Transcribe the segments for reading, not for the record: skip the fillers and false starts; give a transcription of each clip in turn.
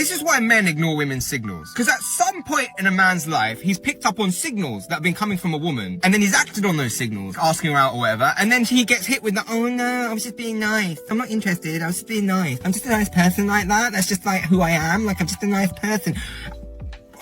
This is why men ignore women's signals. Because at some point in a man's life, he's picked up on signals that have been coming from a woman. And then he's acted on those signals, asking her out or whatever. And then he gets hit with the, oh no, I was just being nice. I'm not interested. I was just being nice. I'm just a nice person like that. That's just like who I am. Like, I'm just a nice person.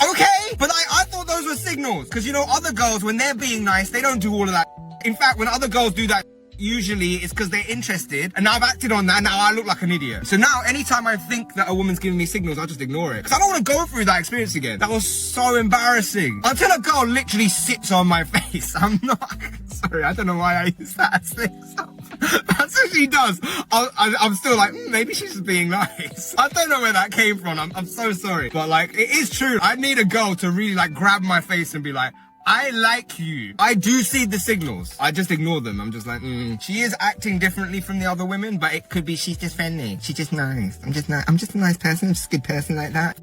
Okay, but I thought those were signals. Because, you know, other girls, when they're being nice, they don't do all of that. In fact, when other girls do that, usually it's because they're interested, and now I've acted on that, and now I look like an idiot. So now, anytime I think that a woman's giving me signals, I just ignore it. Because I don't want to go through that experience again. That was so embarrassing. Until a girl literally sits on my face. I'm not... Sorry, I don't know why I use that as an example. That's what she does. I'm still like, maybe she's just being nice. I don't know where that came from. I'm so sorry. But like, it is true. I need a girl to really like grab my face and be like, I like you. I do see the signals. I just ignore them. I'm just like, She is acting differently from the other women, but it could be she's just friendly. She's just nice. I'm just a nice person. I'm just a good person like that.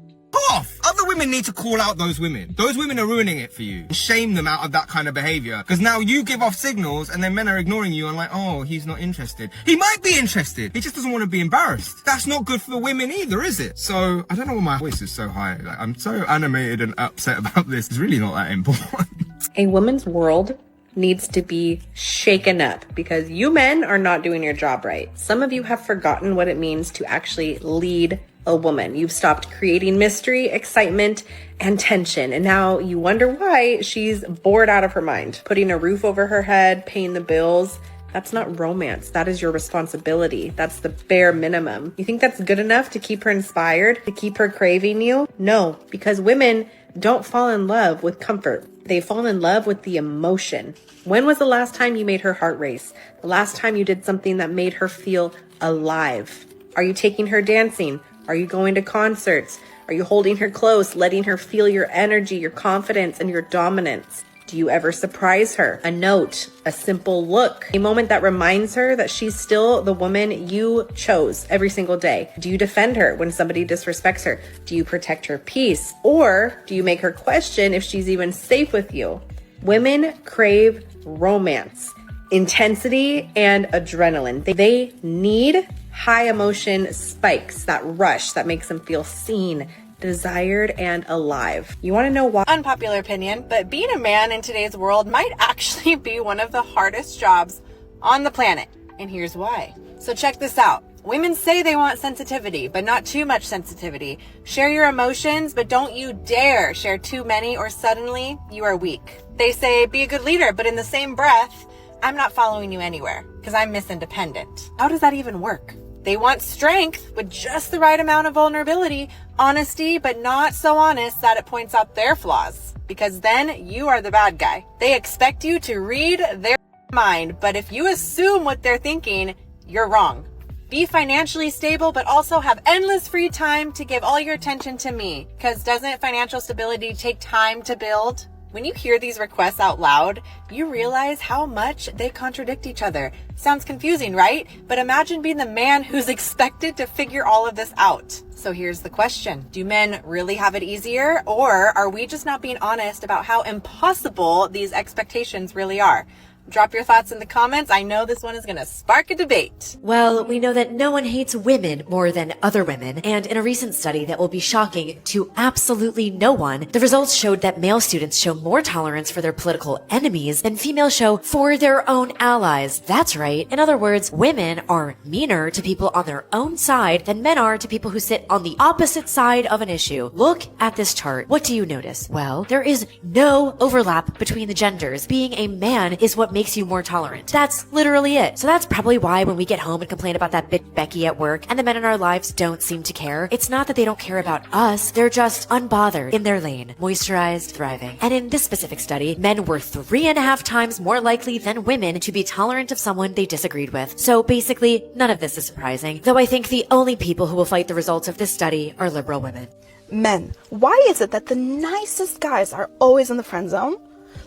Off! Other women need to call out those women. Those women are ruining it for you. Shame them out of that kind of behavior. Because now you give off signals and then men are ignoring you and like, oh, he's not interested. He might be interested. He just doesn't want to be embarrassed. That's not good for women either, is it? So, I don't know why my voice is so high. Like, I'm so animated and upset about this. It's really not that important. A woman's world needs to be shaken up because you men are not doing your job right. Some of you have forgotten what it means to actually lead a woman. You've stopped creating mystery, excitement, and tension. And now you wonder why she's bored out of her mind. Putting a roof over her head, paying the bills. That's not romance. That is your responsibility. That's the bare minimum. You think that's good enough to keep her inspired, to keep her craving you? No, because women don't fall in love with comfort. They fall in love with the emotion. When was the last time you made her heart race? The last time you did something that made her feel alive? Are you taking her dancing? Are you going to concerts? Are you holding her close, letting her feel your energy, your confidence, and your dominance? Do you ever surprise her? A note, a simple look, a moment that reminds her that she's still the woman you chose every single day. Do you defend her when somebody disrespects her? Do you protect her peace? Or do you make her question if she's even safe with you? Women crave romance, intensity, and adrenaline. They need high emotion spikes, that rush that makes them feel seen, desired, and alive. You want to know why? Unpopular opinion, but being a man in today's world might actually be one of the hardest jobs on the planet. And here's why. So check this out. Women say they want sensitivity, but not too much sensitivity. Share your emotions, but don't you dare share too many or suddenly you are weak. They say be a good leader, but in the same breath, I'm not following you anywhere because I'm Miss Independent. How does that even work? They want strength with just the right amount of vulnerability, honesty, but not so honest that it points out their flaws, because then you are the bad guy. They expect you to read their mind, but if you assume what they're thinking, you're wrong. Be financially stable, but also have endless free time to give all your attention to me, because doesn't financial stability take time to build? When you hear these requests out loud, you realize how much they contradict each other. Sounds confusing, right? But imagine being the man who's expected to figure all of this out. So here's the question. Do men really have it easier? Or are we just not being honest about how impossible these expectations really are? Drop your thoughts in the comments. I know this one is going to spark a debate. Well, we know that no one hates women more than other women, and in a recent study that will be shocking to absolutely no one, the results showed that male students show more tolerance for their political enemies than females show for their own allies. That's right. In other words, women are meaner to people on their own side than men are to people who sit on the opposite side of an issue. Look at this chart. What do you notice? Well, there is no overlap between the genders. Being a man is what makes you more tolerant. That's literally it. So that's probably why when we get home and complain about that bitch Becky at work and the men in our lives don't seem to care, it's not that they don't care about us, they're just unbothered in their lane, moisturized, thriving. And in this specific study, men were 3.5 times more likely than women to be tolerant of someone they disagreed with. So basically, none of this is surprising, though I think the only people who will fight the results of this study are liberal women. Men, why is it that the nicest guys are always in the friend zone?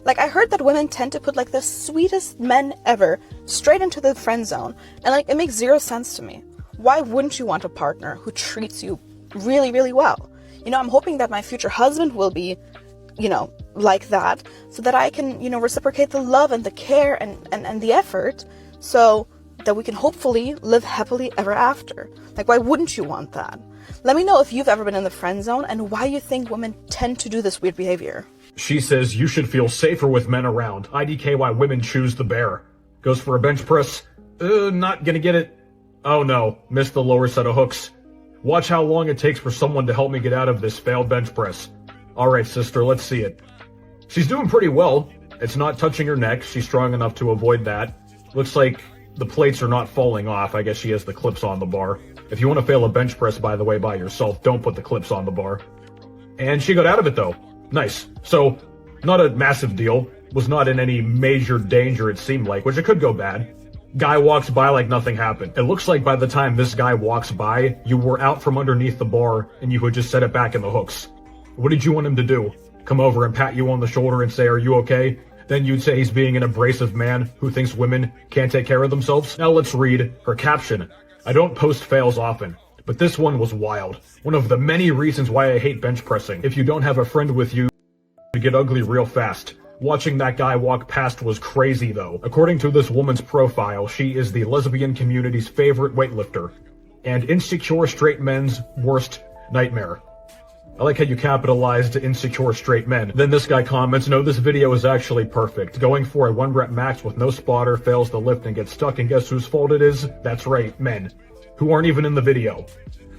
Like, I heard that women tend to put, like, the sweetest men ever straight into the friend zone. And, like, it makes zero sense to me. Why wouldn't you want a partner who treats you really, really well? You know, I'm hoping that my future husband will be, you know, like that. So that I can, you know, reciprocate the love and the care and the effort. So that we can hopefully live happily ever after. Like, why wouldn't you want that? Let me know if you've ever been in the friend zone and why you think women tend to do this weird behavior. She says you should feel safer with men around. IDK why women choose the bear. Goes for a bench press. Not gonna get it. Oh no, missed the lower set of hooks. Watch how long it takes for someone to help me get out of this failed bench press. Alright sister, let's see it. She's doing pretty well. It's not touching her neck. She's strong enough to avoid that. Looks like the plates are not falling off. I guess she has the clips on the bar. If you want to fail a bench press, by the way, by yourself, don't put the clips on the bar. And she got out of it though. Nice. So, not a massive deal. Was not in any major danger, it seemed like, which it could go bad. Guy walks by like nothing happened. It looks like by the time this guy walks by, you were out from underneath the bar and you had just set it back in the hooks. What did you want him to do? Come over and pat you on the shoulder and say, "Are you okay?" Then you'd say he's being an abrasive man who thinks women can't take care of themselves? Now let's read her caption. I don't post fails often, but this one was wild. One of the many reasons why I hate bench pressing. If you don't have a friend with you, you get ugly real fast. Watching that guy walk past was crazy though. According to this woman's profile, she is the lesbian community's favorite weightlifter and insecure straight men's worst nightmare. I like how you capitalized insecure straight men. Then this guy comments, no, this video is actually perfect. Going for a 1 rep max with no spotter, fails the lift and gets stuck, and guess whose fault it is? That's right, men. Who aren't even in the video.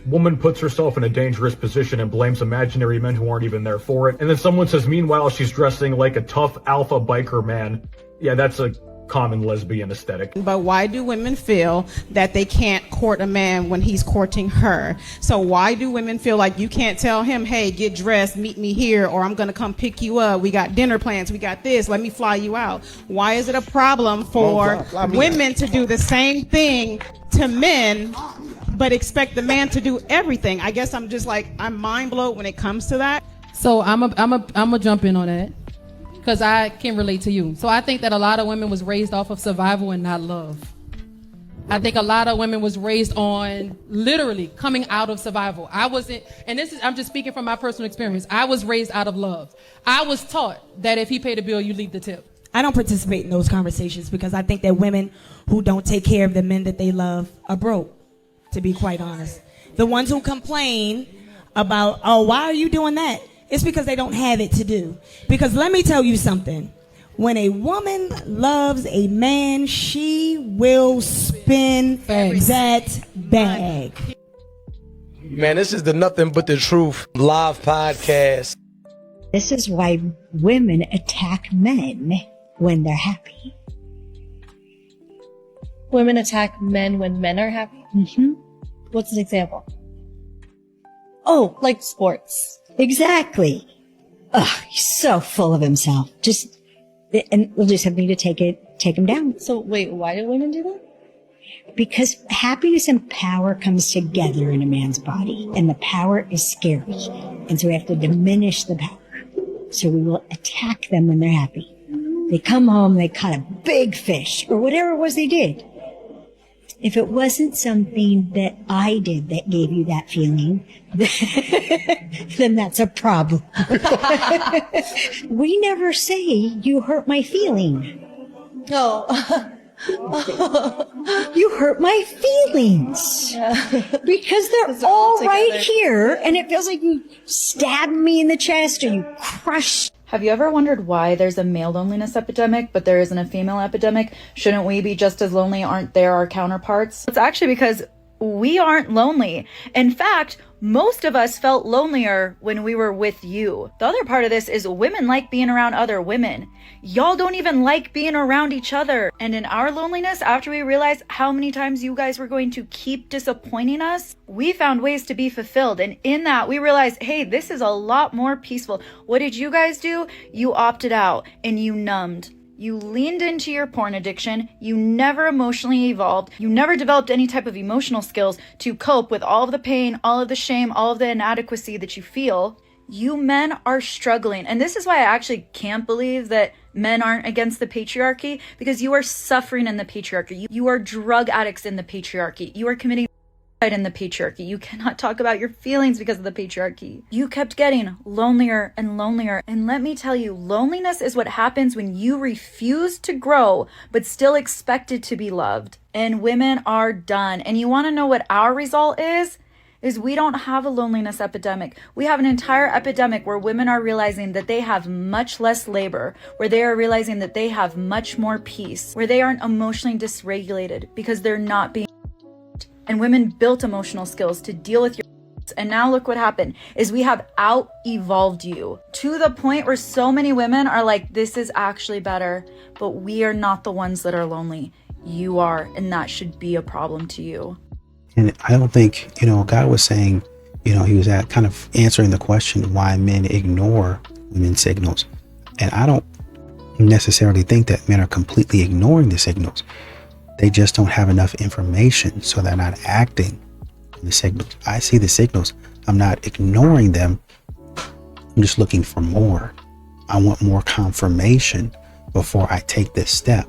Woman puts herself in a dangerous position and blames imaginary men who aren't even there for it. And then someone says, meanwhile, she's dressing like a tough alpha biker man. Yeah, that's a common lesbian aesthetic. But why do women feel that they can't court a man when he's courting her? So why do women feel like you can't tell him, hey, get dressed, meet me here, or I'm gonna come pick you up, we got dinner plans, we got this, let me fly you out? Why is it a problem for women to do the same thing to men but expect the man to do everything? I guess I'm mind blown when it comes to that. So I'm a jump in on that because I can relate to you. So I think that a lot of women was raised off of survival and not love. I think a lot of women was raised on literally coming out of survival. I'm just speaking from my personal experience. I was raised out of love. I was taught that if he paid a bill, you leave the tip. I don't participate in those conversations because I think that women who don't take care of the men that they love are broke, to be quite honest. The ones who complain about, oh, why are you doing that? It's because they don't have it to do. Because let me tell you something. When a woman loves a man, she will spin that bag. Man, this is the Nothing But the Truth live podcast. This is why women attack men when they're happy. Women attack men when men are happy? Mm-hmm. What's an example? Oh, like sports. Exactly. Ugh, he's so full of himself. And we'll just have me to take him down. So wait, why do women do that? Because happiness and power comes together in a man's body, and the power is scary. And so we have to diminish the power. So we will attack them when they're happy. They come home, they caught a big fish, or whatever it was they did. If it wasn't something that I did that gave you that feeling, then that's a problem. We never say, you hurt my feeling. No. You hurt my feelings. Because they're all right here, and it feels like you stabbed me in the chest or you crushed. Have you ever wondered why there's a male loneliness epidemic, but there isn't a female epidemic? Shouldn't we be just as lonely? Aren't there our counterparts? It's actually because we aren't lonely. In fact, most of us felt lonelier when we were with you. The other part of this is women like being around other women. Y'all don't even like being around each other. And in our loneliness, after we realized how many times you guys were going to keep disappointing us, we found ways to be fulfilled. And in that, we realized, hey, this is a lot more peaceful. What did you guys do? You opted out and you numbed. You leaned into your porn addiction. You never emotionally evolved. You never developed any type of emotional skills to cope with all of the pain, all of the shame, all of the inadequacy that you feel. You men are struggling. And this is why I actually can't believe that men aren't against the patriarchy, because you are suffering in the patriarchy. You are drug addicts in the patriarchy. You are committing in the patriarchy. You cannot talk about your feelings because of the patriarchy. You kept getting lonelier and lonelier. And let me tell you, loneliness is what happens when you refuse to grow, but still expected to be loved. And women are done. And you want to know what our result is? is we don't have a loneliness epidemic. We have an entire epidemic where women are realizing that they have much less labor, where they are realizing that they have much more peace, where they aren't emotionally dysregulated because they're not being. And women built emotional skills to deal with your. And now look what happened is we have out-evolved you to the point where so many women are like, this is actually better, but we are not the ones that are lonely. You are, and that should be a problem to you. And I don't think, God was saying, he was kind of answering the question why men ignore women's signals. And I don't necessarily think that men are completely ignoring the signals. They just don't have enough information, so they're not acting on the signals. I see the signals. I'm not ignoring them. I'm just looking for more. I want more confirmation before I take this step.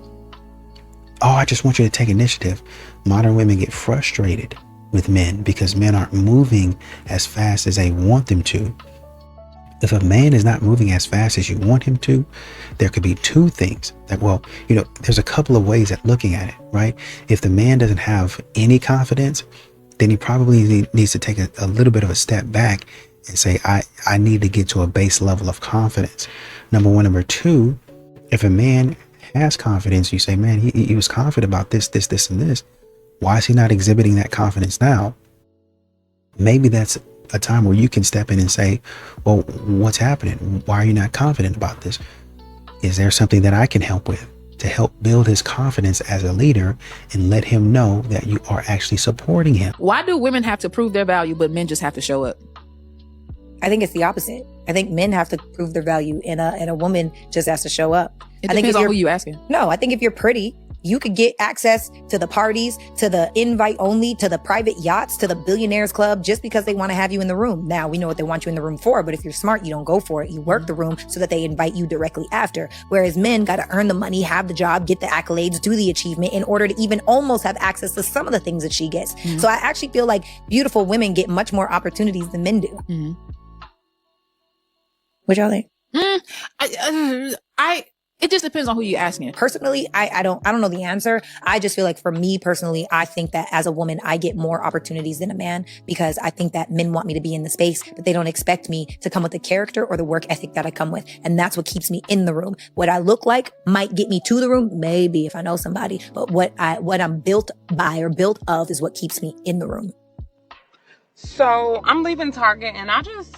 Oh, I just want you to take initiative. Modern women get frustrated with men because men aren't moving as fast as they want them to. If a man is not moving as fast as you want him to, there could be two things. There's a couple of ways at looking at it, right? If the man doesn't have any confidence, then he probably needs to take a little bit of a step back and say, I need to get to a base level of confidence. Number one. Number two, if a man has confidence, you say, man, he was confident about this, and this. Why is he not exhibiting that confidence now? Maybe that's a time where you can step in and say, well, what's happening? Why are you not confident about this? Is there something that I can help with to help build his confidence as a leader and let him know that you are actually supporting him? Why do women have to prove their value, but men just have to show up? I think it's the opposite. I think men have to prove their value and a woman just has to show up. It depends on who you asking. No, I think if you're pretty, you could get access to the parties, to the invite only, to the private yachts, to the billionaires club, just because they want to have you in the room. Now, we know what they want you in the room for, but if you're smart, you don't go for it. You work the room so that they invite you directly after. Whereas men got to earn the money, have the job, get the accolades, do the achievement in order to even almost have access to some of the things that she gets. Mm-hmm. So I actually feel like beautiful women get much more opportunities than men do. Mm-hmm. What y'all think? It just depends on who you're asking. Personally, I don't know the answer. I just feel like for me personally, I think that as a woman, I get more opportunities than a man because I think that men want me to be in the space, but they don't expect me to come with the character or the work ethic that I come with. And that's what keeps me in the room. What I look like might get me to the room, maybe if I know somebody, but what I'm built by or built of is what keeps me in the room. So I'm leaving Target and I just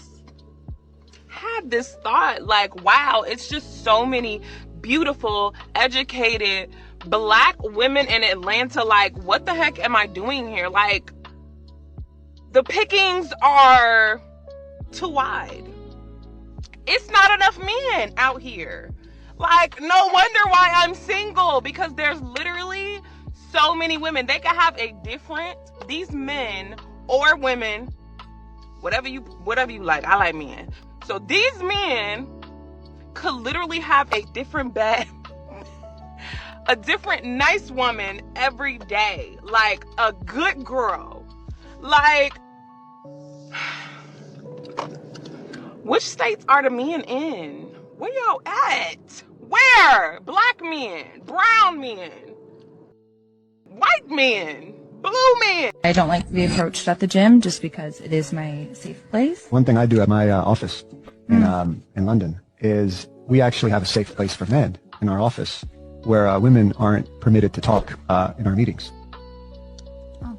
had this thought like, wow, it's just so many beautiful, educated Black women in Atlanta. Like, what the heck am I doing here? Like, the pickings are too wide. It's not enough men out here. Like, no wonder why I'm single, because there's literally so many women. They could have these men or women, whatever you like. I like men. So these men could literally have a different bed, a different nice woman every day, like a good girl. Like, which states are the men in? Where y'all at? Where? Black men, brown men, white men, blue men. I don't like to be approached at the gym just because it is my safe place. One thing I do at my office in London is we actually have a safe place for men in our office where women aren't permitted to talk in our meetings. Oh.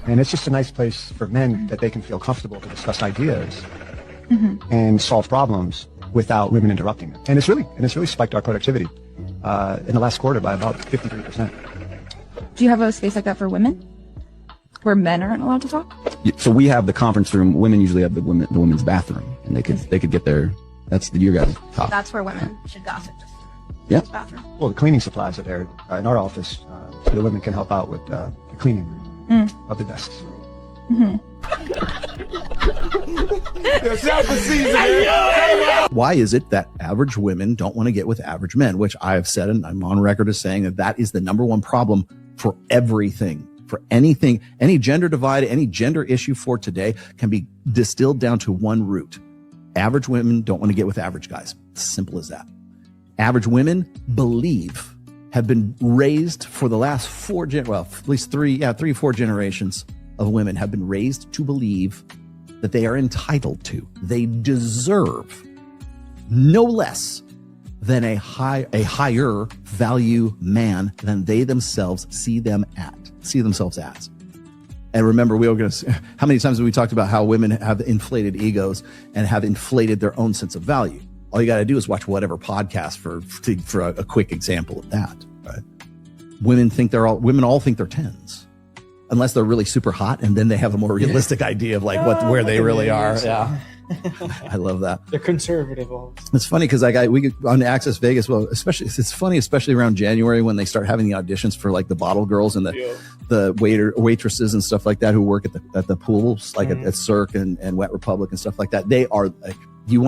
And it's just a nice place for men that they can feel comfortable to discuss ideas and solve problems without women interrupting them. And it's really spiked our productivity in the last quarter by about 53%. Do you have a space like that for women? Where men aren't allowed to talk? So we have the conference room. Women usually have the women's bathroom, and they could get their. That's your guys' top. That's where women should gossip. Yeah. Bathroom. Well, the cleaning supplies are there in our office, so the women can help out with the cleaning of the desks. Why is it that average women don't want to get with average men? Which I have said, and I'm on record as saying that is the number one problem for everything. For anything, any gender divide, any gender issue for today can be distilled down to one root. Average women don't want to get with average guys. Simple as that. Average women believe have been raised for the last at least 4 generations of women have been raised to believe that they are entitled to, they deserve no less than a higher value man than they themselves see themselves as. And remember, how many times have we talked about how women have inflated egos and have inflated their own sense of value? All you got to do is watch whatever podcast for a quick example of that. Right? Women all think they're 10s, unless they're really super hot, and then they have a more realistic idea of like where they really are. Yeah. I love that. They're conservative. It's funny because we on Access Vegas. Well, especially around January when they start having the auditions for like the bottle girls and the waitresses and stuff like that who work at the pools, like at Cirque and Wet Republic and stuff like that. They are like, you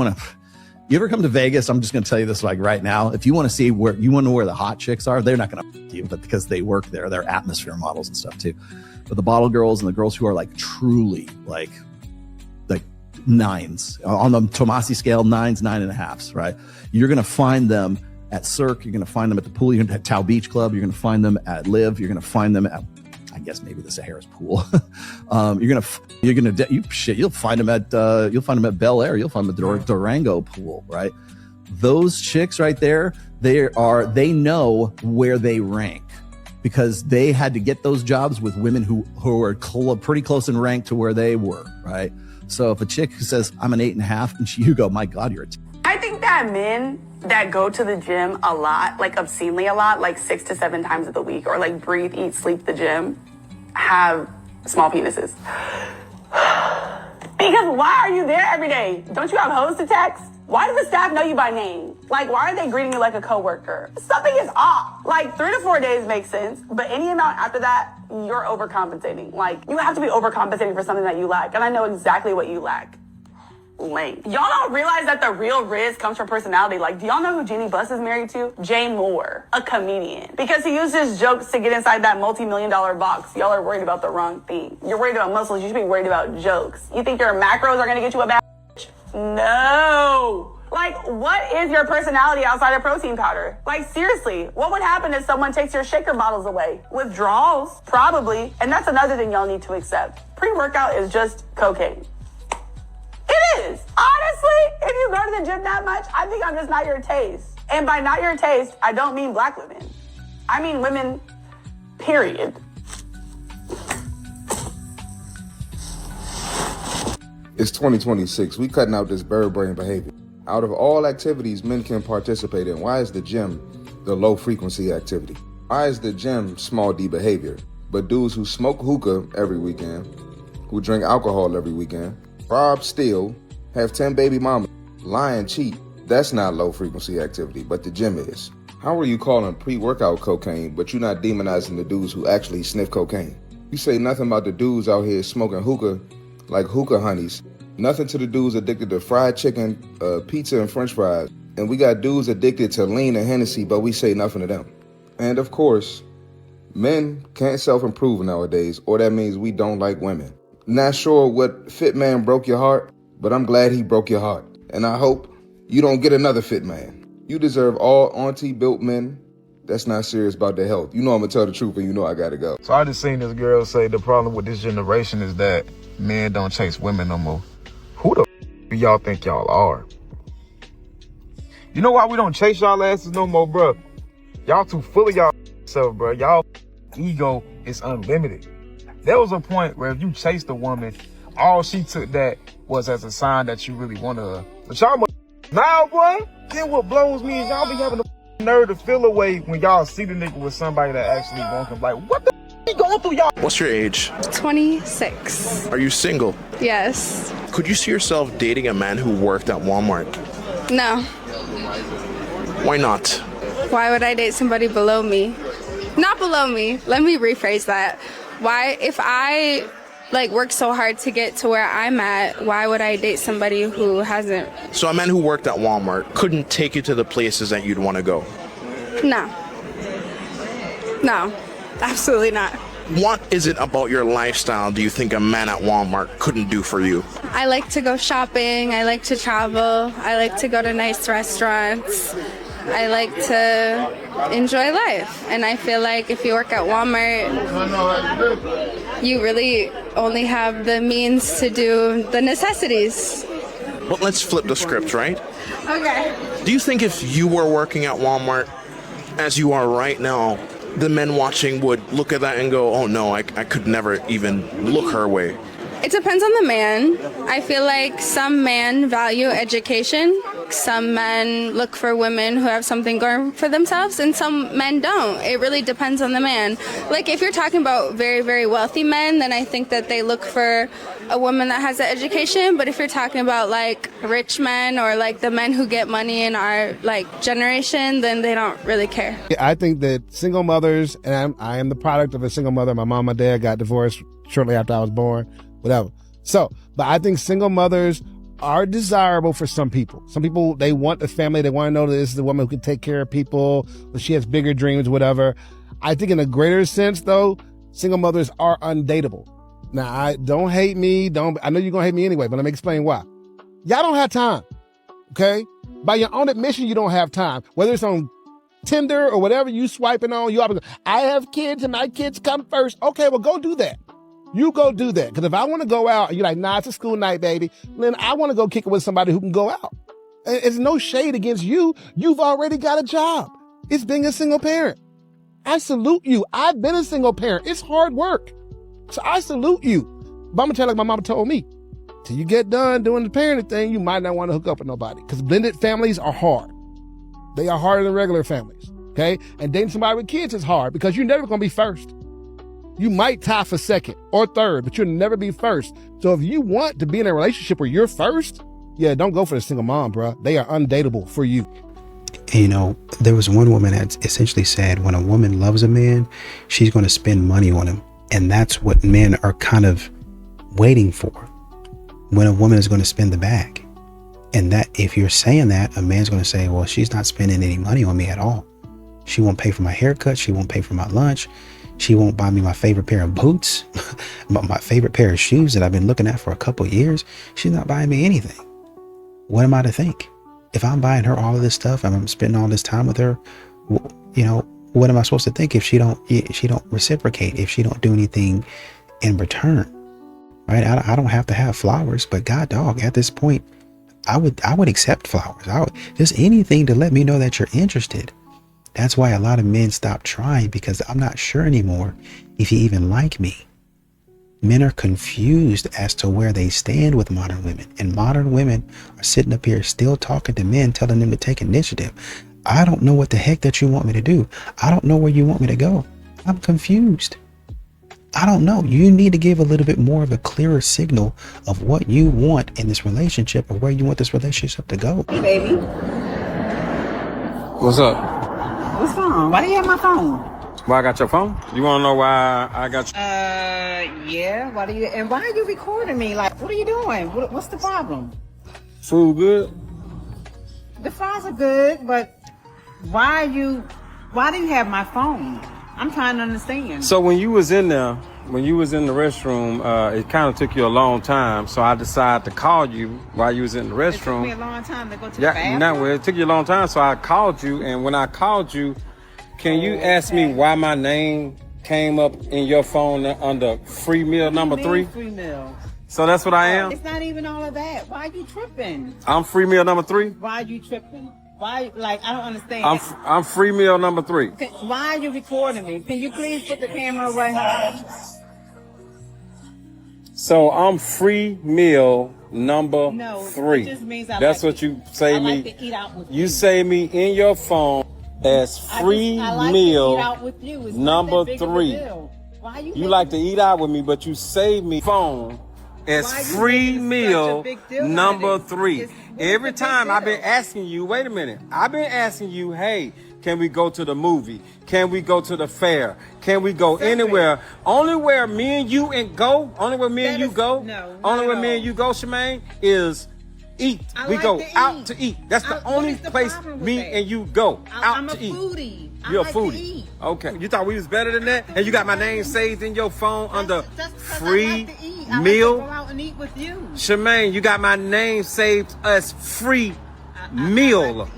ever come to Vegas? I'm just going to tell you this like right now. If you want to see where the hot chicks are, they're not going to you, but because they work there, they're atmosphere models and stuff too. But the bottle girls and the girls who are like truly like 9s on the Tomasi scale, 9s, 9.5s, right? You're going to find them at Cirque. You're going to find them at the pool. You're going to at Tao Beach Club. You're going to find them at Live. You're going to find them at, I guess maybe the Sahara's pool. You'll find them at Bel Air. You'll find them at Durango pool, right? Those chicks right there, they know where they rank because they had to get those jobs with women who are pretty close in rank to where they were, right? So if a chick who says I'm an 8.5 and you go, my God, you're a 10. I think that men that go to the gym a lot, like obscenely a lot, like 6 to 7 times of the week, or like breathe, eat, sleep the gym, have small penises. Because why are you there every day? Don't you have hoes to text? Why does the staff know you by name? Like, why are they greeting you like a coworker? Something is off. Like, 3 to 4 days makes sense, but any amount after that, you're overcompensating. Like, you have to be overcompensating for something that you lack, and I know exactly what you lack. Lame. Y'all don't realize that the real riz comes from personality. Like, do y'all know who Jeannie Buss is married to? Jay Moore, a comedian. Because he uses jokes to get inside that multi-million-dollar box. Y'all are worried about the wrong thing. You're worried about muscles, you should be worried about jokes. You think your macros are gonna get you a bad bitch? No. Like, what is your personality outside of protein powder? Like, seriously, what would happen if someone takes your shaker bottles away? Withdrawals? Probably. And that's another thing y'all need to accept. Pre-workout is just cocaine. It is. Honestly, if you go to the gym that much, I think I'm just not your taste. And by not your taste, I don't mean black women. I mean women, period. It's 2026. We cutting out this bird brain behavior. Out of all activities men can participate in, why is the gym the low frequency activity? Why is the gym small D behavior? But dudes who smoke hookah every weekend, who drink alcohol every weekend, rob, steal, have 10 baby mamas, lie and cheat, that's not low frequency activity, but the gym is. How are you calling pre-workout cocaine, but you're not demonizing the dudes who actually sniff cocaine? You say nothing about the dudes out here smoking hookah like hookah honeys. Nothing to the dudes addicted to fried chicken, pizza, and french fries. And we got dudes addicted to lean and Hennessy, but we say nothing to them. And of course, men can't self-improve nowadays, or that means we don't like women. Not sure what fit man broke your heart, but I'm glad he broke your heart. And I hope you don't get another fit man. You deserve all auntie-built men that's not serious about their health. You know I'm gonna tell the truth, and you know I gotta go. So I just seen this girl say the problem with this generation is that men don't chase women no more. Who the do y'all think y'all are? You know why we don't chase y'all asses no more, bro? Y'all too full of y'all self, bro. Y'all ego is unlimited. There was a point where if you chased a woman, all she took that was as a sign that you really wanted her. But y'all now, boy, then what blows me is y'all be having the nerve to feel away when y'all see the nigga with somebody that actually wants him. Like, what the he going through, y'all? What's your age? 26. Are you single? Yes. Could you see yourself dating a man who worked at Walmart? No. Why not? Why would I date somebody below me? Not below me. Let me rephrase that. Why, if I work so hard to get to where I'm at, why would I date somebody who hasn't? So a man who worked at Walmart couldn't take you to the places that you'd want to go? No. No. Absolutely not. What is it about your lifestyle do you think a man at Walmart couldn't do for you? I like to go shopping. I like to travel. I like to go to nice restaurants. I like to enjoy life. And I feel like if you work at Walmart, you really only have the means to do the necessities. Well, let's flip the script, right? Okay. Do you think if you were working at Walmart, as you are right now, the men watching would look at that and go, oh no, I could never even look her way? It depends on the man. I feel like some men value education. Some men look for women who have something going for themselves, and some men don't. It really depends on the man. Like, if you're talking about very, very wealthy men, then I think that they look for a woman that has an education. But if you're talking about, like, rich men or, like, the men who get money in our, like, generation, then they don't really care. I think that single mothers, and I am the product of a single mother. My mom and dad got divorced shortly after I was born. Whatever. So, but I think single mothers are desirable for some people. Some people, they want a family. They want to know that this is a woman who can take care of people, but she has bigger dreams, whatever. I think in a greater sense, though, single mothers are undateable. Now, don't hate me. I know you're going to hate me anyway, but let me explain why. Y'all don't have time. Okay? By your own admission, you don't have time. Whether it's on Tinder or whatever you swiping on, I have kids and my kids come first. Okay, well, go do that. You go do that. Because if I want to go out and you're like, nah, it's a school night, baby, then I want to go kick it with somebody who can go out. It's no shade against you. You've already got a job. It's being a single parent. I salute you. I've been a single parent. It's hard work. So I salute you. But I'm going to tell you like my mama told me, till you get done doing the parenting thing, you might not want to hook up with nobody. Because blended families are hard. They are harder than regular families. Okay? And dating somebody with kids is hard because you're never going to be first. You might tie for second or third, but you'll never be first. So if you want to be in a relationship where you're first, yeah, don't go for the single mom, bro. They are undateable for you. You know, there was one woman that essentially said when a woman loves a man, she's going to spend money on him. And that's what men are kind of waiting for, when a woman is going to spend the bag. And that if you're saying that, a man's going to say, well, she's not spending any money on me at all. She won't pay for my haircut. She won't pay for my lunch. She won't buy me my favorite pair of boots, my favorite pair of shoes that I've been looking at for a couple of years. She's not buying me anything. What am I to think? If I'm buying her all of this stuff and I'm spending all this time with her, you know, what am I supposed to think if she don't reciprocate, if she don't do anything in return, right? I don't have to have flowers, but God dog, at this point, I would accept flowers. Just anything to let me know that you're interested. That's why a lot of men stop trying, because I'm not sure anymore if you even like me. Men are confused as to where they stand with modern women, and modern women are sitting up here still talking to men, telling them to take initiative. I don't know what the heck that you want me to do. I don't know where you want me to go. I'm confused. I don't know. You need to give a little bit more of a clearer signal of what you want in this relationship or where you want this relationship to go. Hey, baby. What's up? What's wrong? Why do you have my phone? Why I got your phone? You want to know why I got you? Yeah. Why are you recording me? Like, what are you doing? What's the problem? Food good? The fries are good, but why do you have my phone? I'm trying to understand. So when you was in there, when you was in the restroom, it kind of took you a long time. So I decided to call you while you was in the restroom. It took me a long time to go to the bathroom. Well, it took you a long time. So I called you, and when I called you, can you ask me why my name came up in your phone under free meal number 3? Free meal. So that's what I am? It's not even all of that. Why are you tripping? I'm free meal number 3? Why are you tripping? Why, like, I don't understand. I'm free meal number 3. Why are you recording me? Can you please put the camera away? So I'm free meal number 3. It just means That's what you say I me. like to eat out with you say me in your phone as free meal number 3. Why you like to eat out with me, but you save me phone as free meal number 3. Every time I've been asking you, wait a minute, I've been asking you, hey, can we go to the movie? Can we go to the fair? Can we go anywhere? Only where me and you go, only where me and you go, only where me and you go, Shemaine, is eat. We go out to eat. That's the only place me and you go out to eat. Foodie. You're a foodie. Okay. You thought we was better than that? And you got my name saved in your phone under free meal? Go out and eat with you. Shemaine, you got my name saved as free meal.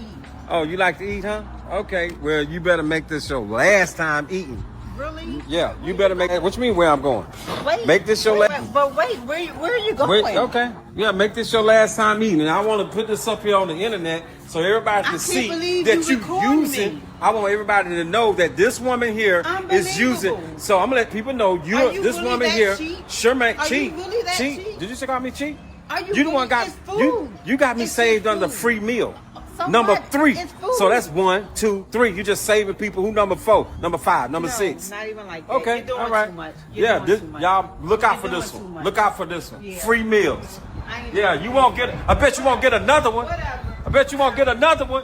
Oh, you like to eat, huh? Okay, well, you better make this your last time eating. Really? Yeah, you better make it. What you mean where I'm going? Wait. Make this your last. But wait, where are you going? Okay. Yeah, make this your last time eating. And I want to put this up here on the internet so everybody can see that you using. Me. I want everybody to know that this woman here is using. So I'm gonna let people know you this really woman here. Sure, man, cheat. You really that cheat. Did you say call me cheat? Are you the one got you got me saved under free meal. So number what? 3. It's food. So that's 1, 2, 3. You just saving people. Who number 4? Number 5? Number 6? Not even like that. Okay, You're doing all right. Too much. Y'all look out for this one. Look out for this one. Free meals. Yeah, you won't get. I bet you won't get another one. I bet you won't get another one.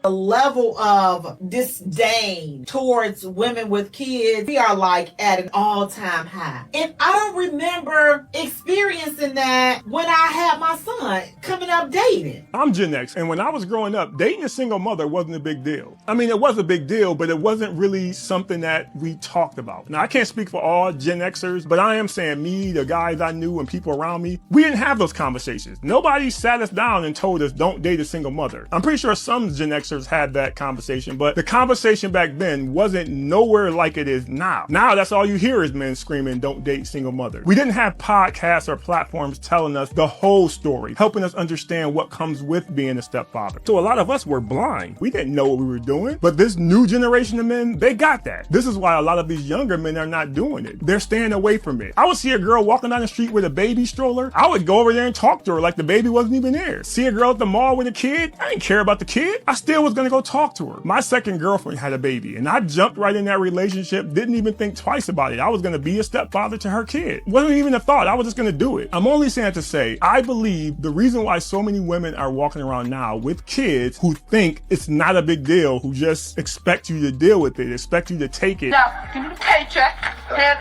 A level of disdain towards women with kids, we are like at an all-time high. And I don't remember experiencing that when I had my son coming up dating. I'm Gen X, and when I was growing up, dating a single mother wasn't a big deal. I mean, it was a big deal, but it wasn't really something that we talked about. Now, I can't speak for all Gen Xers, but I am saying me, the guys I knew, and people around me, we didn't have those conversations. Nobody sat us down and told us, don't date a single mother. I'm pretty sure some Gen Xers had that conversation, but the conversation back then wasn't nowhere like it is now. Now that's all you hear is men screaming, don't date single mothers. We didn't have podcasts or platforms telling us the whole story, helping us understand what comes with being a stepfather. So a lot of us were blind. We didn't know what we were doing, but this new generation of men, they got that. This is why a lot of these younger men are not doing it. They're staying away from it. I would see a girl walking down the street with a baby stroller. I would go over there and talk to her like the baby wasn't even there. See a girl at the mall with a kid. I didn't care about the kid. I still was gonna go talk to her. My second girlfriend had a baby and I jumped right in that relationship, didn't even think twice about it. I was gonna be a stepfather to her kid. Wasn't even a thought. I was just gonna do it. I'm only saying to say, I believe the reason why so many women are walking around now with kids who think it's not a big deal, who just expect you to deal with it, expect you to take it. Now, give me the paycheck and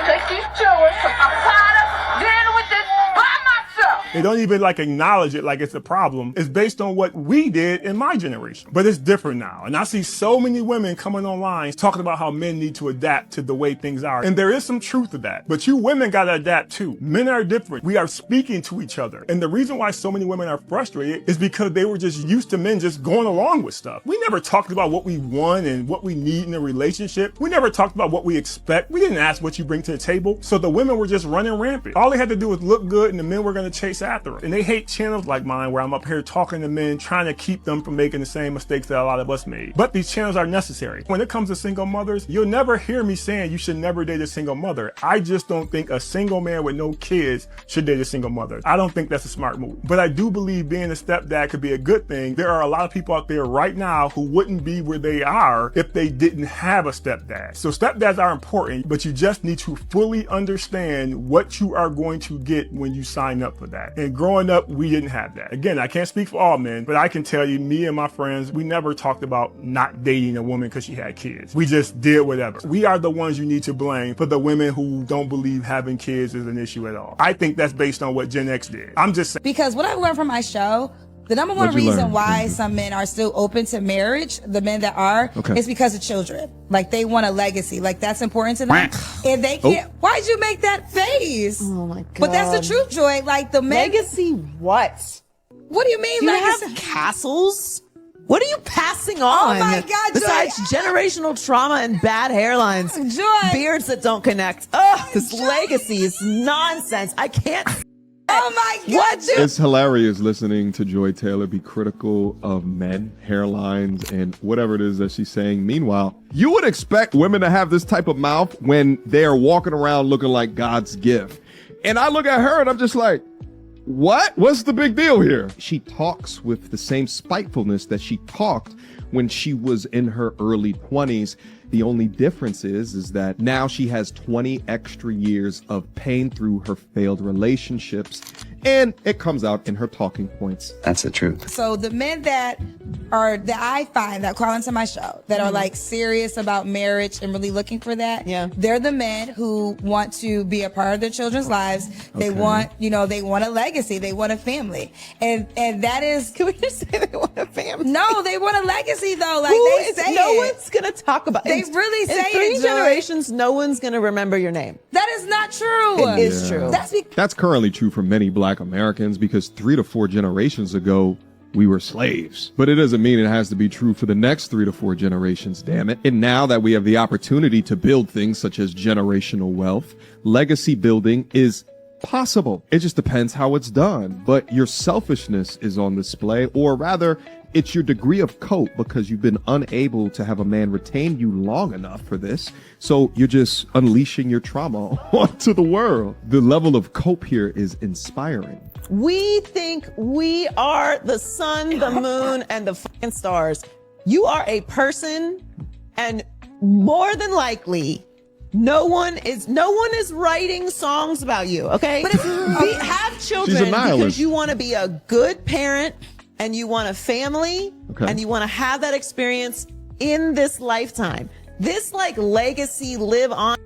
take these children because I'm tired of dealing with this by myself. They don't even like acknowledge it like it's a problem. It's based on what we did in my generation. But it's different now. And I see so many women coming online talking about how men need to adapt to the way things are. And there is some truth to that. But you women gotta adapt too. Men are different. We are speaking to each other. And the reason why so many women are frustrated is because they were just used to men just going along with stuff. We never talked about what we want and what we need in a relationship. We never talked about what we expect. We didn't ask what you bring to the table. So the women were just running rampant. All they had to do was look good and the men were gonna chase after them. And they hate channels like mine where I'm up here talking to men, trying to keep them from making the same mistakes that a lot of us made. But these channels are necessary. When it comes to single mothers, you'll never hear me saying you should never date a single mother. I just don't think a single man with no kids should date a single mother. I don't think that's a smart move. But I do believe being a stepdad could be a good thing. There are a lot of people out there right now who wouldn't be where they are if they didn't have a stepdad. So stepdads are important, but you just need to fully understand what you are going to get when you sign up for that. And growing up, we didn't have that. Again, I can't speak for all men, but I can tell you, me and my friends, we never talked about not dating a woman because she had kids. We just did whatever. We are the ones you need to blame for the women who don't believe having kids is an issue at all. I think that's based on what Gen X did. I'm just saying. Because what I learned from my show, the number one reason why some men are still open to marriage, the men that are, is because of children. Like they want a legacy. Like that's important to them. And they can't. Why'd you make that face? Oh my God. But that's the truth, Joy. Like the men. Legacy what? What do you mean Do you legacy? have castles? What are you passing on? Oh my God, Joy. Besides generational trauma and bad hairlines, Joy. beards that don't connect. Ugh, this legacy is nonsense. I can't. Oh my God. What? It's hilarious listening to Joy Taylor be critical of men, hairlines, and whatever it is that she's saying. Meanwhile, you would expect women to have this type of mouth when they are walking around looking like God's gift. And I look at her and I'm just like, what? What's the big deal here? She talks with the same spitefulness that she talked when she was in her early 20s. The only difference is that now she has 20 extra years of pain through her failed relationships, and it comes out in her talking points. That's the truth. So the men that I find that call into my show that are like serious about marriage and really looking for that, they're the men who want to be a part of their children's lives. They want, they want a legacy. They want a family. And that is, can we just say they want a family? No, they want a legacy though. Like they say no one's going to talk about it. They really say in 3 it, Joy. generations, no one's going to remember your name. That is not true. It is true. That's currently true for many Black Americans because 3 to 4 generations ago, we were slaves. But it doesn't mean it has to be true for the next 3 to 4 generations, damn it. And now that we have the opportunity to build things such as generational wealth, legacy building is possible. It just depends how it's done. But your selfishness is on display, or rather, it's your degree of cope because you've been unable to have a man retain you long enough for this. So you're just unleashing your trauma onto the world. The level of cope here is inspiring. We think we are the sun, the moon, and the fucking stars. You are a person, and more than likely, no one is writing songs about you, okay? But if we have children because you want to be a good parent and you want a family and you want to have that experience in this lifetime. This like legacy live on.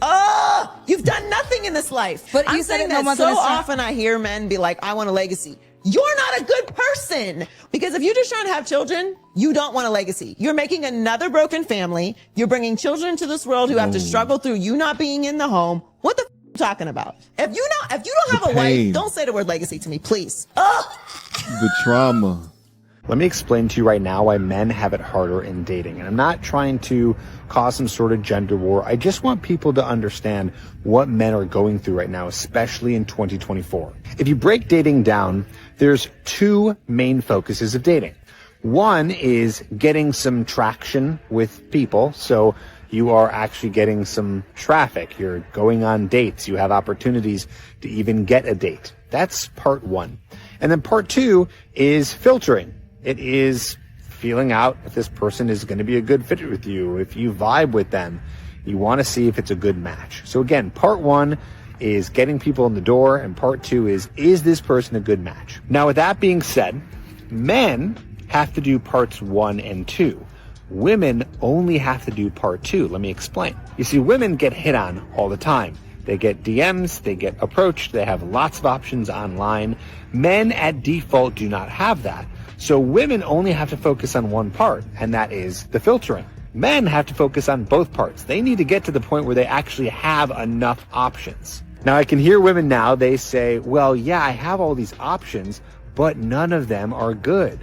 Oh, you've done nothing in this life. But I'm saying that so often I hear men be like, I want a legacy. You're not a good person, because if you're just trying to have children, you don't want a legacy. You're making another broken family. You're bringing children into this world who have to struggle through you not being in the home. What the f are you talking about? If you don't have a wife, don't say the word legacy to me, please. The trauma. Let me explain to you right now why men have it harder in dating. And I'm not trying to cause some sort of gender war. I just want people to understand what men are going through right now, especially in 2024. If you break dating down, there's 2 main focuses of dating. One is getting some traction with people. So you are actually getting some traffic. You're going on dates. You have opportunities to even get a date. That's part 1. And then part 2 is filtering. It is feeling out if this person is going to be a good fit with you. If you vibe with them, you want to see if it's a good match. So again, part 1 is getting people in the door, and part 2 is this person a good match? Now, with that being said, men have to do parts 1 and 2. Women only have to do part 2. Let me explain. You see, women get hit on all the time. They get DMs, they get approached, they have lots of options online. Men at default do not have that. So women only have to focus on one part, and that is the filtering. Men have to focus on both parts. They need to get to the point where they actually have enough options. Now, I can hear women now, they say, well, yeah, I have all these options, but none of them are good.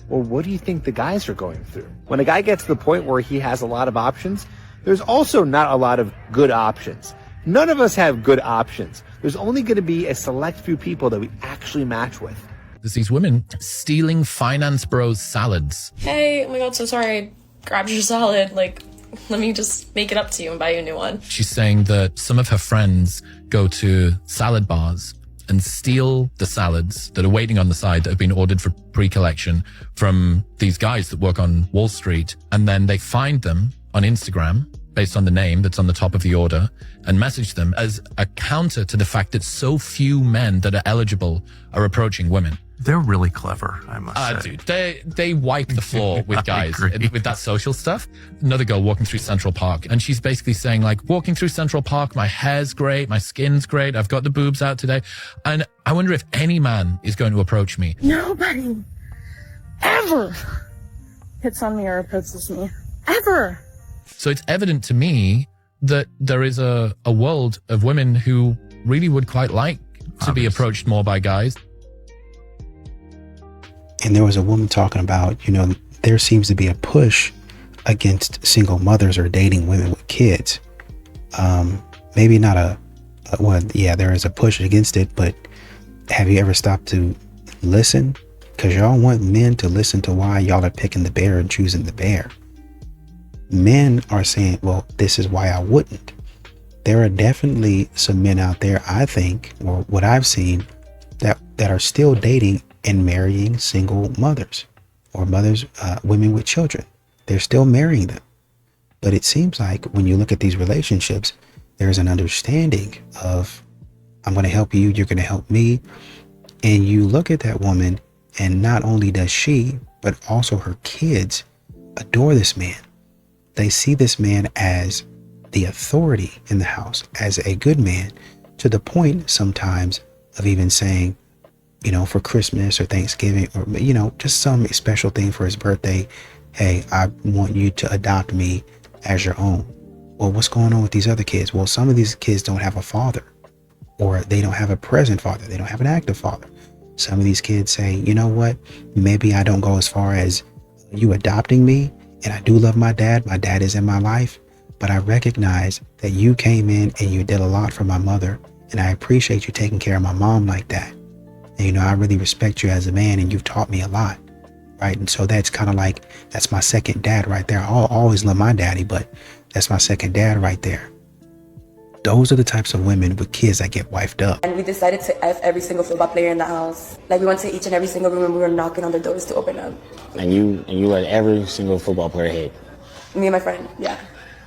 Well, what do you think the guys are going through? When a guy gets to the point where he has a lot of options, there's also not a lot of good options. None of us have good options. There's only going to be a select few people that we actually match with. There's these women stealing Finance Bros salads. Hey, oh my god, so sorry, I grabbed your salad. Like, let me just make it up to you and buy you a new one. She's saying that some of her friends go to salad bars and steal the salads that are waiting on the side that have been ordered for pre-collection from these guys that work on Wall Street. And then they find them on Instagram based on the name that's on the top of the order and message them as a counter to the fact that so few men that are eligible are approaching women. They're really clever, I must say. Dude, they wipe the floor with guys with that social stuff. Another girl walking through Central Park, and she's basically saying, like, walking through Central Park, my hair's great, my skin's great, I've got the boobs out today. And I wonder if any man is going to approach me. Nobody ever hits on me or approaches me. Ever. So it's evident to me that there is a world of women who really would quite like to be approached more by guys. And there was a woman talking about, there seems to be a push against single mothers or dating women with kids. Maybe not there is a push against it, but have you ever stopped to listen? Because y'all want men to listen to why y'all are picking the bear and choosing the bear. Men are saying, well, this is why I wouldn't. There are definitely some men out there, I think, or what I've seen, that are still dating and marrying single mothers or mothers, women with children. They're still marrying them. But it seems like when you look at these relationships, there's an understanding of, I'm going to help you, you're going to help me. And you look at that woman, and not only does she, but also her kids adore this man. They see this man as the authority in the house, as a good man, to the point sometimes of even saying, for Christmas or Thanksgiving or, just some special thing for his birthday, hey, I want you to adopt me as your own. Well, what's going on with these other kids? Well, some of these kids don't have a father, or they don't have a present father. They don't have an active father. Some of these kids say, you know what, maybe I don't go as far as you adopting me, and I do love my dad is in my life, but I recognize that you came in and you did a lot for my mother, and I appreciate you taking care of my mom like that. And you know, I really respect you as a man, and you've taught me a lot, right? And so that's kind of like, that's my second dad right there. I'll always love my daddy, but that's my second dad right there. Those are the types of women with kids that get wifed up. And we decided to F every single football player in the house. Like, we went to each and every single room and we were knocking on the doors to open up. And you let every single football player hit? Me and my friend, yeah.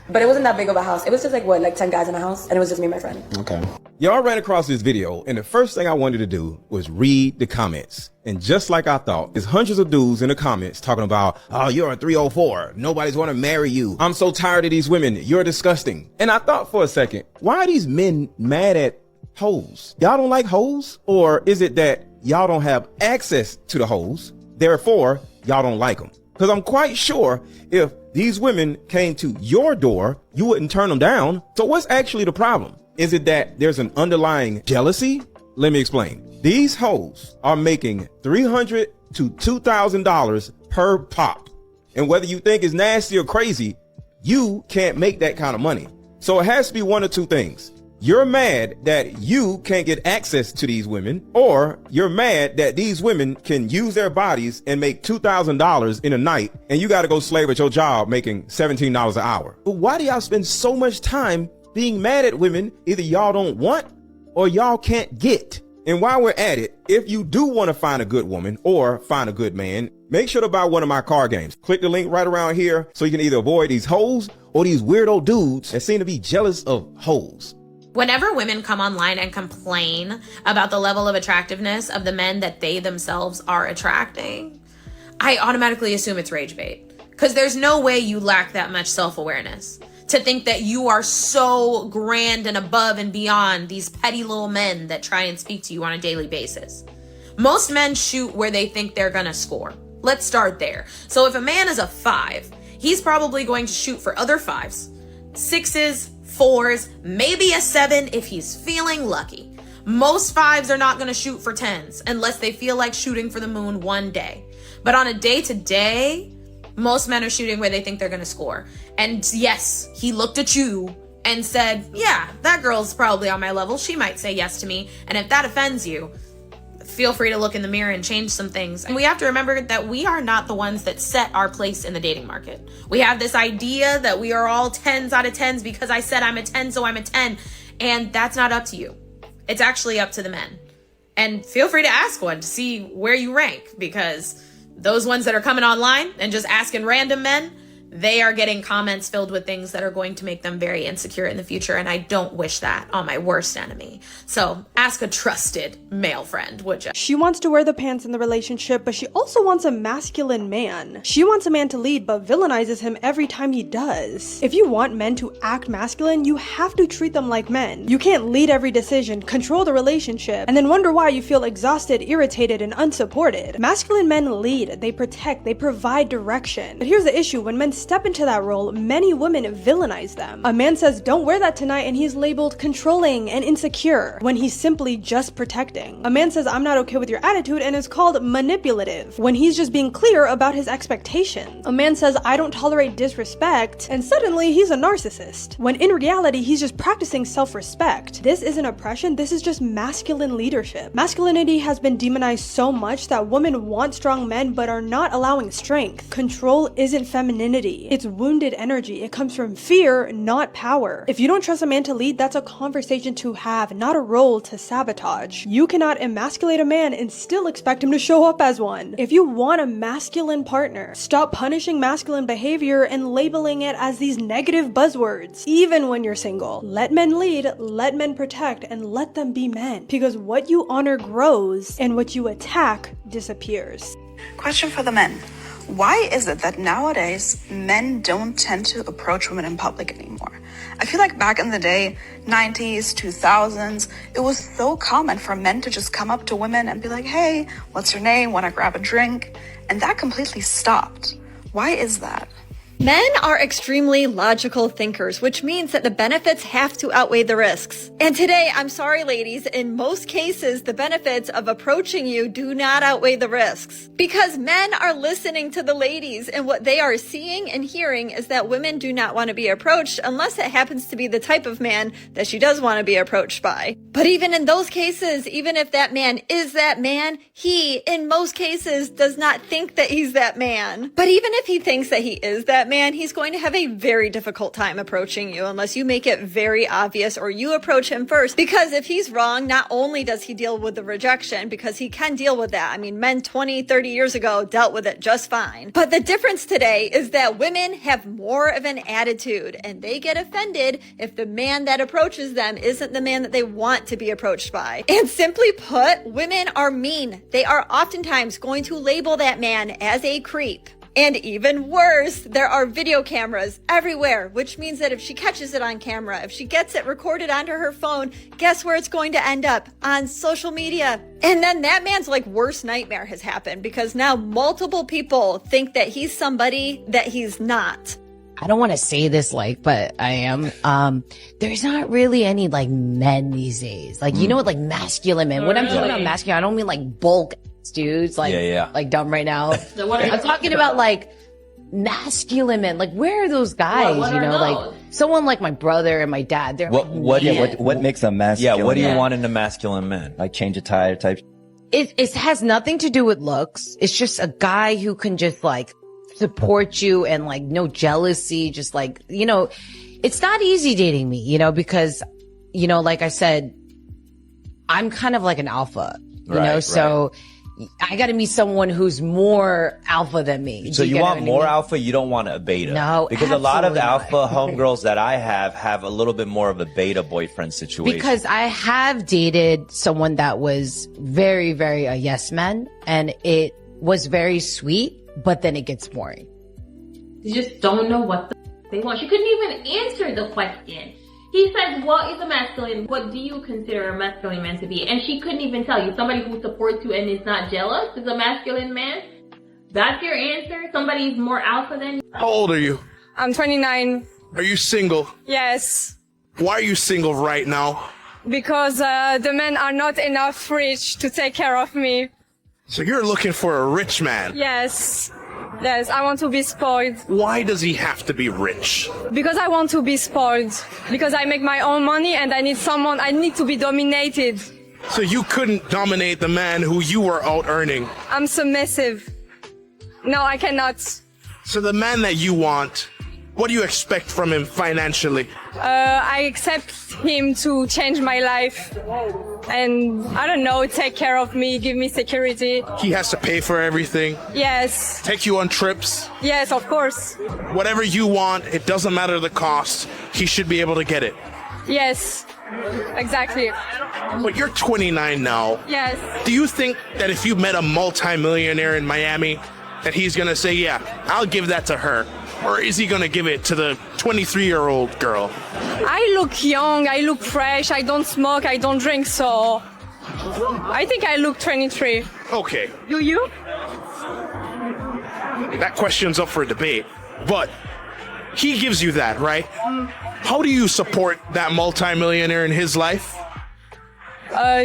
But it wasn't that big of a house. It was just like 10 guys in a house, and it was just me and my friend. Okay. Y'all ran across this video, and the first thing I wanted to do was read the comments. And just like I thought, there's hundreds of dudes in the comments talking about, oh, you're a 304. Nobody's want to marry you. I'm so tired of these women. You're disgusting. And I thought for a second, why are these men mad at hoes? Y'all don't like hoes? Or is it that y'all don't have access to the hoes, therefore y'all don't like them? Because I'm quite sure if these women came to your door, you wouldn't turn them down. So what's actually the problem? Is it that there's an underlying jealousy? Let me explain. These hoes are making $300 to $2,000 per pop. And whether you think it's nasty or crazy, you can't make that kind of money. So it has to be one of two things. You're mad that you can't get access to these women, or you're mad that these women can use their bodies and make $2,000 in a night, and you got to go slave at your job making $17 an hour. But why do y'all spend so much time being mad at women either y'all don't want or y'all can't get? And while we're at it, if you do want to find a good woman or find a good man, make sure to buy one of my card games. Click the link right around here so you can either avoid these hoes or these weirdo dudes that seem to be jealous of hoes. Whenever women come online and complain about the level of attractiveness of the men that they themselves are attracting, I automatically assume it's rage bait. Because there's no way you lack that much self-awareness to think that you are so grand and above and beyond these petty little men that try and speak to you on a daily basis. Most men shoot where they think they're gonna score. Let's start there. So if a man is a 5, he's probably going to shoot for other 5s, 6s, 4s, maybe a 7 if he's feeling lucky. Most 5s are not going to shoot for 10s unless they feel like shooting for the moon one day. But on a day-to-day, most men are shooting where they think they're going to score. And yes, he looked at you and said, yeah, that girl's probably on my level. She might say yes to me. And if that offends you, feel free to look in the mirror and change some things. And we have to remember that we are not the ones that set our place in the dating market. We have this idea that we are all 10s out of 10s because I said I'm a 10, so I'm a 10. And that's not up to you. It's actually up to the men. And feel free to ask one to see where you rank, because those ones that are coming online and just asking random men, they are getting comments filled with things that are going to make them very insecure in the future, and I don't wish that on my worst enemy. So ask a trusted male friend, would you? She wants to wear the pants in the relationship, but she also wants a masculine man. She wants a man to lead, but villainizes him every time he does. If you want men to act masculine, you have to treat them like men. You can't lead every decision, control the relationship, and then wonder why you feel exhausted, irritated, and unsupported. Masculine men lead, they protect, they provide direction. But here's the issue: when men step into that role, many women villainize them. A man says, don't wear that tonight, and he's labeled controlling and insecure when he's simply just protecting. A man says, I'm not okay with your attitude, and is called manipulative when he's just being clear about his expectations. A man says, I don't tolerate disrespect, and suddenly he's a narcissist, when in reality he's just practicing self-respect. This isn't oppression, this is just masculine leadership. Masculinity has been demonized so much that women want strong men but are not allowing strength. Control isn't femininity. It's wounded energy. It comes from fear, not power. If you don't trust a man to lead, that's a conversation to have, not a role to sabotage. You cannot emasculate a man and still expect him to show up as one. If you want a masculine partner, stop punishing masculine behavior and labeling it as these negative buzzwords. Even when you're single, let men lead, let men protect, and let them be men. Because what you honor grows, and what you attack disappears. Question for the men. Why is it that nowadays men don't tend to approach women in public anymore? I feel like back in the day, 90s, 2000s, it was so common for men to just come up to women and be like, hey, what's your name? Want to grab a drink? And that completely stopped. Why is that? Men are extremely logical thinkers, which means that the benefits have to outweigh the risks. And today, I'm sorry ladies, in most cases, the benefits of approaching you do not outweigh the risks. Because men are listening to the ladies, and what they are seeing and hearing is that women do not want to be approached unless it happens to be the type of man that she does want to be approached by. But even in those cases, even if that man is that man, he, in most cases, does not think that he's that man. But even if he thinks that he is that man, he's going to have a very difficult time approaching you unless you make it very obvious or you approach him first. Because if he's wrong, not only does he deal with the rejection, because he can deal with that. I mean, men 20, 30 years ago dealt with it just fine. But the difference today is that women have more of an attitude and they get offended if the man that approaches them isn't the man that they want to be approached by. And simply put, women are mean. They are oftentimes going to label that man as a creep. And even worse, there are video cameras everywhere, which means that if she catches it on camera, if she gets it recorded onto her phone, guess where it's going to end up? On social media. And then that man's worst nightmare has happened because now multiple people think that he's somebody that he's not. I don't want to say this but I am. There's not really any men these days. You know what, masculine men. When I'm talking about masculine, I don't mean bulk dudes dumb right now. I'm talking about masculine men. Where are those guys? Someone like my brother and my dad. They're what makes a masculine? Yeah, what do you want in a masculine man? Change a tire type. It has nothing to do with looks. It's just a guy who can just support you and no jealousy. Just it's not easy dating me, because like I said, I'm kind of like an alpha, so. I got to meet someone who's more alpha than me. So you want more alpha? You don't want a beta? No, because a lot of the alpha homegirls that I have a little bit more of a beta boyfriend situation. Because I have dated someone that was very, very a yes man, and it was very sweet, but then it gets boring. You just don't know what they want. She couldn't even answer the question. He says, what is a masculine? What do you consider a masculine man to be? And she couldn't even tell you. Somebody who supports you and is not jealous is a masculine man? That's your answer? Somebody's more alpha than you? How old are you? I'm 29. Are you single? Yes. Why are you single right now? Because the men are not enough rich to take care of me. So you're looking for a rich man? Yes. Yes, I want to be spoiled. Why does he have to be rich? Because I want to be spoiled. Because I make my own money and I need to be dominated. So you couldn't dominate the man who you were out earning? I'm submissive. No, I cannot. So the man that you want, what do you expect from him financially? I expect him to change my life and, I don't know, take care of me, give me security. He has to pay for everything? Yes. Take you on trips? Yes, of course. Whatever you want, it doesn't matter the cost, he should be able to get it? Yes, exactly. But you're 29 now. Yes. Do you think that if you met a multimillionaire in Miami, that he's gonna say, yeah, I'll give that to her? Or is he gonna give it to the 23-year-old girl? I look young, I look fresh, I don't smoke, I don't drink, so I think I look 23. Okay. Do you? That question's up for debate, but he gives you that, right? How do you support that multimillionaire in his life?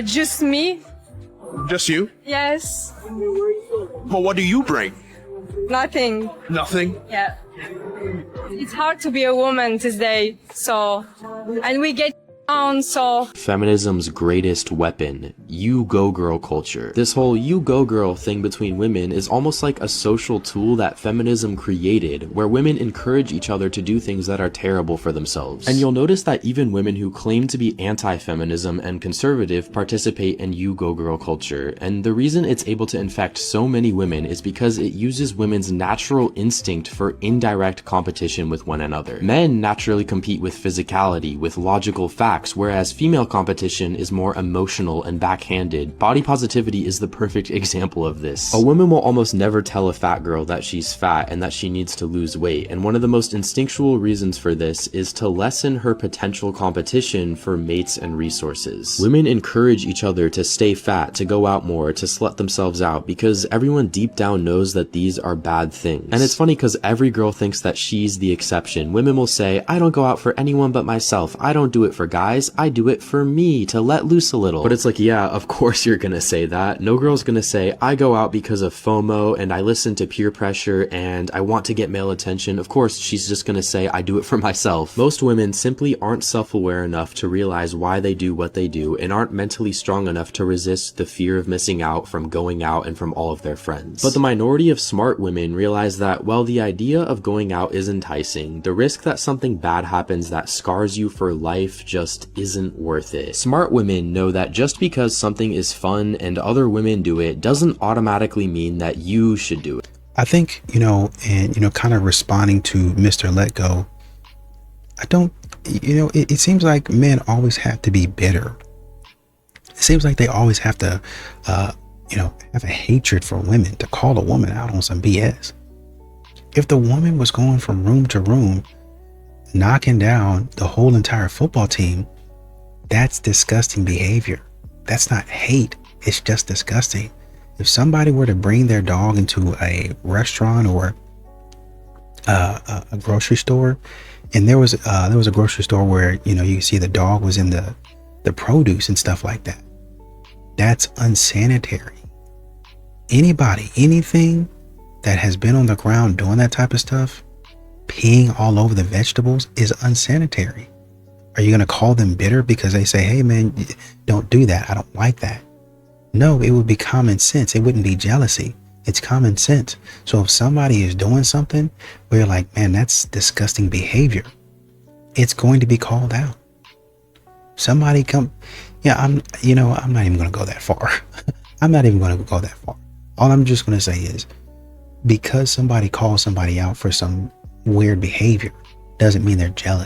Just me. Just you? Yes. But what do you bring? Nothing. Nothing? Yeah. It's hard to be a woman today, and we get down, so. Feminism's greatest weapon, you go girl culture. This whole you go girl thing between women is almost like a social tool that feminism created, where women encourage each other to do things that are terrible for themselves. And you'll notice that even women who claim to be anti-feminism and conservative participate in you go girl culture. And the reason it's able to infect so many women is because it uses women's natural instinct for indirect competition with one another. Men naturally compete with physicality, with logical facts, facts, whereas female competition is more emotional and backhanded. Body positivity is the perfect example of this. A woman will almost never tell a fat girl that she's fat and that she needs to lose weight, and one of the most instinctual reasons for this is to lessen her potential competition for mates and resources. Women encourage each other to stay fat, to go out more, to slut themselves out, because everyone deep down knows that these are bad things. And it's funny because every girl thinks that she's the exception. Women will say, I don't go out for anyone but myself. I don't do it for guys. I do it for me, to let loose a little. But it's like, yeah, of course you're gonna say that. No girl's gonna say, I go out because of FOMO and I listen to peer pressure and I want to get male attention. Of course, she's just gonna say, I do it for myself. Most women simply aren't self-aware enough to realize why they do what they do and aren't mentally strong enough to resist the fear of missing out from going out and from all of their friends. But the minority of smart women realize that while the idea of going out is enticing, the risk that something bad happens that scars you for life just isn't worth it. Smart women know that just because something is fun and other women do it doesn't automatically mean that you should do it. I think, and kind of responding to Mr. Let Go, I don't, it seems like men always have to be bitter. It seems like they always have to, have a hatred for women, to call a woman out on some BS. If the woman was going from room to room, knocking down the whole entire football team, that's disgusting behavior. That's not hate. It's just disgusting. If somebody were to bring their dog into a restaurant or a grocery store, and there was a grocery store where you see the dog was in the produce and stuff like that, that's unsanitary. Anything that has been on the ground doing that type of stuff, peeing all over the vegetables, is unsanitary. Are you going to call them bitter because they say, hey man, don't do that, I don't like that? No, it would be common sense. It wouldn't be jealousy. It's common sense. So if somebody is doing something where you're like, man, that's disgusting behavior, it's going to be called out. Somebody I'm not even going to go that far. I'm not even going to go that far. All I'm just going to say is, because somebody calls somebody out for some weird behavior doesn't mean they're jealous.